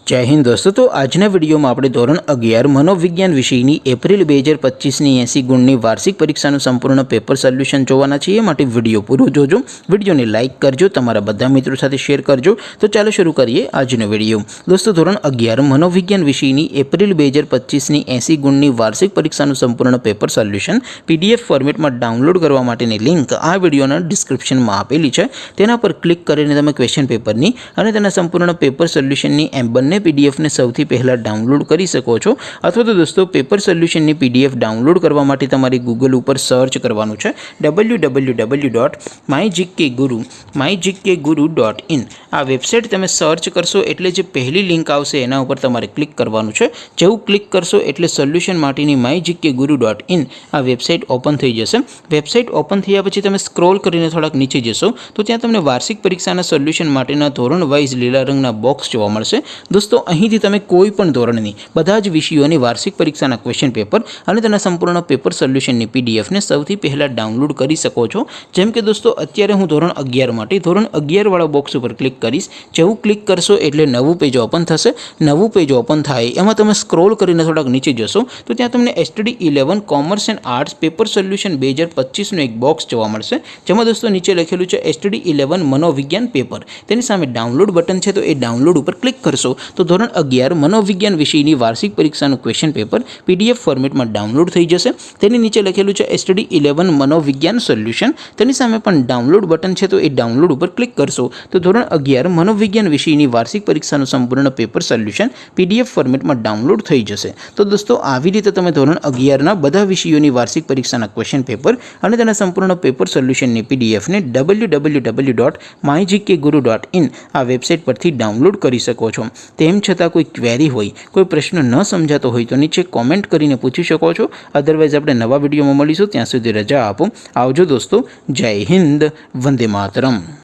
जय हिंद दोस्तों। तो आजना विडियो में આપણે ધોરણ 11 મનોવિજ્ઞાન વિષયની એપ્રિલ 2025ની 80 ગુણની વાર્ષિક પરીક્ષાનું સંપૂર્ણ પેપર સોલ્યુશન જોવાના છીએ। માટે વિડિયો પૂરો જોજો, વિડિયોને લાઇક કરજો, તમારા બધા મિત્રો સાથે શેર કરજો। તો ચાલો શરૂ કરીએ આજનો વિડિયો। દોસ્તો ધોરણ 11 મનોવિજ્ઞાન વિષયની એપ્રિલ 2025ની 80 ગુણની વાર્ષિક પરીક્ષાનું સંપૂર્ણ પેપર સોલ્યુશન પીડીએફ ફોર્મેટમાં ડાઉનલોડ કરવા માટેની લિંક આ વિડિયોના ડિસ્ક્રિપ્શનમાં આપેલી છે। તેના પર ક્લિક કરીને તમે ક્વેશ્ચન પેપરની અને તેના સંપૂર્ણ પેપર સોલ્યુશનની બંને पीडीएफ ने સૌથી પહેલા ડાઉનલોડ કરી શકો છો। અથવા તો દોસ્તો પેપર સોલ્યુશનની પીડીએફ ડાઉનલોડ કરવા માટે તમારે ગૂગલ ઉપર સર્ચ કરવાનું છે www.mygkguru.in। આ વેબસાઇટ તમે સર્ચ કરશો એટલે જે પહેલી લિંક આવશે એના ઉપર તમારે ક્લિક કરવાનું છે। જેવું ક્લિક કરશો એટલે સોલ્યુશન માટેની mygkguru.in આ વેબસાઇટ ઓપન થઈ જશે। વેબસાઇટ ઓપન થયા પછી તમે સ્ક્રોલ કરીને થોડાક નીચે જશો તો ત્યાં તમને વાર્ષિક પરીક્ષાના સોલ્યુશન માટેના ધોરણ વાઇઝ લીલા રંગના બોક્સ જોવા મળશે। दोस्तों અહીંથી તમે કોઈ પણ ધોરણની બધા જ વિષયોની વાર્ષિક પરીક્ષાના ક્વેશ્ચન પેપર અને તેના સંપૂર્ણ પેપર સોલ્યુશનની પીડીએફ ને સૌથી પહેલા ડાઉનલોડ કરી શકો છો। જેમ કે દોસ્તો અત્યારે હું ધોરણ 11 માટે ધોરણ 11 વાળા બોક્સ ઉપર ક્લિક કરીશ। જેવું ક્લિક કરશો એટલે નવું પેજ ઓપન થશે। નવું પેજ ઓપન થાય એમાં તમે સ્ક્રોલ કરીને થોડાક નીચે જશો તો ત્યાં તમને STD 11 commerce and arts paper solution 2025 નું એક બોક્સ જોવા મળશે। જેમાં દોસ્તો નીચે લખેલું છે STD 11 મનોવિજ્ઞાન પેપર। તેની સામે ડાઉનલોડ બટન છે તો એ ડાઉનલોડ ઉપર ક્લિક કરશો तो ધોરણ 11 મનોવિજ્ઞાન વિષયની વાર્ષિક પરીક્ષાનું ક્વેશ્ચન પેપર પીડીએફ ફોર્મેટમાં ડાઉનલોડ થઈ જશે। તેની નીચે લખેલું છે STD 11 મનોવિજ્ઞાન સોલ્યુશન। તેની સામે પણ ડાઉનલોડ બટન છે તો એ ડાઉનલોડ ઉપર ક્લિક કરશો તો ધોરણ 11 મનોવિજ્ઞાન વિષયની વાર્ષિક પરીક્ષાનું સંપૂર્ણ પેપર સોલ્યુશન પીડીએફ ફોર્મેટમાં ડાઉનલોડ થઈ જશે। તો દોસ્તો આવી રીતે તમે ધોરણ 11ના બધા વિષયોની વાર્ષિક પરીક્ષાના ક્વેશ્ચન પેપર અને તેના સંપૂર્ણ પેપર સોલ્યુશનની પીડીએફ ને www.mygkguru.in આ વેબસાઇટ પરથી ડાઉનલોડ કરી શકો છો। તેમ છતાં કોઈ ક્વેરી હોય, કોઈ પ્રશ્ન ન સમજાતો હોય તો નીચે કોમેન્ટ કરીને પૂછી શકો છો। અધરવાઇઝ આપણે નવા વિડીયોમાં મળીશું, ત્યાં સુધી રજા આપો। આવજો દોસ્તો। જય હિન્દ, વંદે માતરમ।